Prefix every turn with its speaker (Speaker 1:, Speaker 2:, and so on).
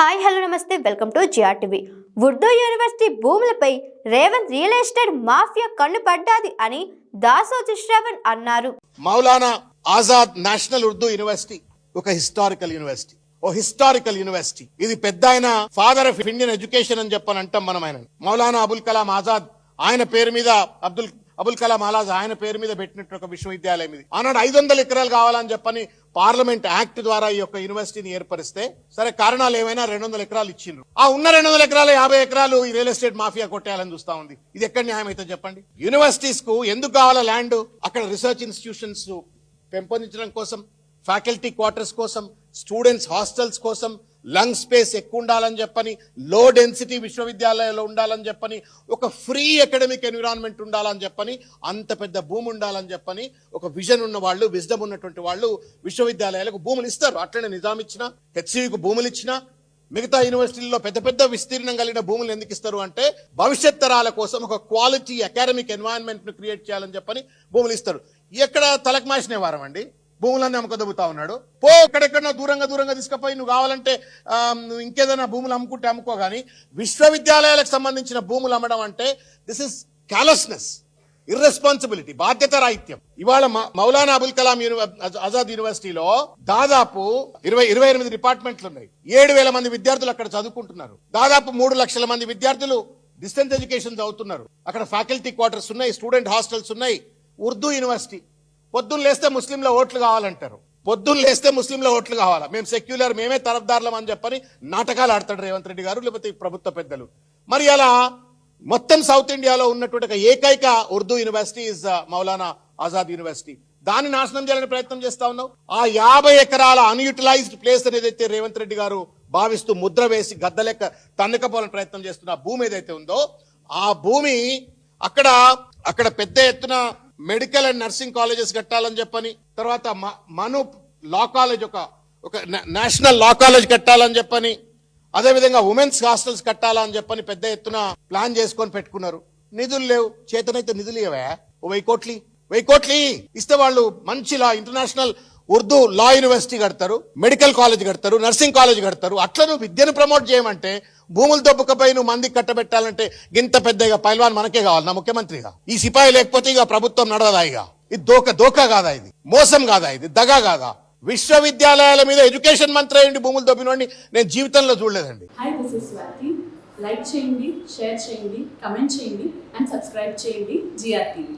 Speaker 1: Hi hello నమస్తే welcome to GRTV. Urdu university భూములపై Revanth real estate mafia కన్ను పడ్డాది అని దాసోజు శ్రవణ్ అన్నారు.
Speaker 2: మౌలానా ఆజాద్ నేషనల్ ఉర్దూ యూనివర్సిటీ ఒక హిస్టారికల్ యూనివర్సిటీ. ఇది పెద్ద ఆయన ఫాదర్ ఆఫ్ ఇండియన్ ఎడ్యుకేషన్ అని చెప్పని అంటాం మనం. ఆయన మౌలానా అబుల్ కలాం ఆజాద్ ఆయన పేరు మీద అబుల్ కలాం ఆజాద్ ఆయన పేరు మీద పెట్టినట్టు ఒక విశ్వవిద్యాలయం ఇది. ఆనాడు 500 ఎకరాలు కావాలని చెప్పని పార్లమెంట్ యాక్ట్ ద్వారా ఈ యొక్క యూనివర్సిటీని ఏర్పరిస్తే సరే కారణాలు ఏమైనా 200 ఎకరాలు ఇచ్చిండ్రు. ఆ ఉన్న 200 ఎకరాలు 50 ఎకరాలు ఈ రియల్ ఎస్టేట్ మాఫియా కొట్టేయాలని చూస్తా ఉంది. ఇది ఎక్కడ న్యాయం అయితే చెప్పండి? యూనివర్సిటీస్ కు ఎందుకు కావాలా ల్యాండ్? అక్కడ రీసెర్చ్ ఇన్స్టిట్యూషన్స్ పెంపొందించడం కోసం, ఫ్యాకల్టీ క్వార్టర్స్ కోసం, స్టూడెంట్స్ హాస్టల్స్ కోసం, లంగ్ స్పేస్ ఎక్కువ ఉండాలని చెప్పని, లో డెన్సిటీ విశ్వవిద్యాలయాల్లో ఉండాలని చెప్పని, ఒక ఫ్రీ అకాడమిక్ ఎన్విరాన్మెంట్ ఉండాలని చెప్పని, అంత పెద్ద భూమి ఉండాలని చెప్పని ఒక విజన్ ఉన్న వాళ్ళు, విజ్డమ్ ఉన్నటువంటి వాళ్ళు విశ్వవిద్యాలయాలకు భూములు ఇస్తారు. అట్లనే నిజాం ఇచ్చినా, హెచ్సియుకు భూములు ఇచ్చినా, మిగతా యూనివర్సిటీల్లో పెద్ద పెద్ద విస్తీర్ణం కలిగిన భూములు ఎందుకు ఇస్తారు అంటే భవిష్యత్ తరాల కోసం ఒక క్వాలిటీ అకాడమిక్ ఎన్వైరన్మెంట్ ను క్రియేట్ చేయాలని చెప్పని భూములు ఇస్తారు. ఎక్కడ తలకు మాసిన వారం అండి, భూములన్నీ అమ్ముకొదబుతా ఉన్నాడు. ఎక్కడెక్కడో దూరంగా తీసుకుపోయి నువ్వు కావాలంటే ఇంకేదైనా భూములు అమ్ముకుంటే అమ్ముకో. గానీ విశ్వవిద్యాలయాలకు సంబంధించిన భూములు అమ్మడం అంటే దిస్ ఇస్ క్యాలస్నెస్, ఇర్రెస్పాన్సిబిలిటీ, బాధ్యత రాహిత్యం. ఇవాళ మౌలానా అబుల్ కలాం ఆజాద్ యూనివర్సిటీలో దాదాపు 28 డిపార్ట్మెంట్లు ఉన్నాయి. 7,000 మంది విద్యార్థులు అక్కడ చదువుకుంటున్నారు. దాదాపు 3 లక్షల మంది విద్యార్థులు డిస్టెన్స్ ఎడ్యుకేషన్ చదువుతున్నారు. అక్కడ ఫ్యాకల్టీ క్వార్టర్స్ ఉన్నాయి, స్టూడెంట్ హాస్టల్స్ ఉన్నాయి. ఉర్దూ యూనివర్సిటీ. పొద్దున్న లేస్తే ముస్లింల ఓట్లు కావాలంటారు. మేము సెక్యులర్, మేమే తరఫ్దారులం అని చెప్పని నాటకాలు ఆడతాడు రేవంత్ రెడ్డి గారు, లేకపోతే ప్రభుత్వ పెద్దలు. మరి అలా మొత్తం సౌత్ ఇండియాలో ఉన్నటువంటి ఏకైక Urdu university is Maulana Azad university. దాన్ని నాశనం చేయాలని ప్రయత్నం చేస్తా ఉన్నాం. ఆ 50 ఎకరాల అన్యూటిలైజ్డ్ ప్లేస్ ఏదైతే రేవంత్ రెడ్డి గారు భావిస్తూ ముద్ర వేసి గద్ద లెక్క తన్నుకపోవాలని ప్రయత్నం చేస్తున్న భూమి ఏదైతే ఉందో ఆ భూమి అక్కడ పెద్ద ఎత్తున మెడికల్ అండ్ నర్సింగ్ కాలేజెస్ కట్టాలని చెప్పని, తర్వాత మను లా కాలేజ్ ఒక నేషనల్ లా కాలేజ్ కట్టాలని చెప్పని, అదేవిధంగా ఉమెన్స్ హాస్టల్స్ కట్టాలని చెప్పని పెద్ద ఎత్తున ప్లాన్ చేసుకొని పెట్టుకున్నారు. నిధులు లేవు. చేతనైతే నిధులు ఇవ్వా 1000 కోట్లు ఇస్తే వాళ్ళు మంచి లా ఇంటర్నేషనల్ ఉర్దూ లా యూనివర్సిటీ కడతారు, మెడికల్ కాలేజ్ కడతారు, నర్సింగ్ కాలేజ్ కడతారు. అట్లా నువ్వు విద్యను ప్రమోట్ చేయమంటే, భూములు దొబ్బకపోయి నువ్వు మందికి కట్టబెట్టాలంటే గింత పెద్దగా పైల్వాన్ మనకే కావాలి నా ముఖ్యమంత్రిగా. ఈ సిపాయి లేకపోతే ఇక ప్రభుత్వం నడవదా? ఇక ఇది దోకా కాదా? ఇది మోసం కాదా? ఇది దగా కాదా? విశ్వవిద్యాలయాల మీద ఎడ్యుకేషన్ మంత్రి అయ్యండి భూములు దొబ్బినోడిని నేను జీవితంలో చూడలేదండి.
Speaker 3: లైక్ చేయండి, షేర్ చేయండి, కమెంట్ చేయండి అండ్ సబ్స్క్రైబ్ చేయండి జిఆర్టీవీ.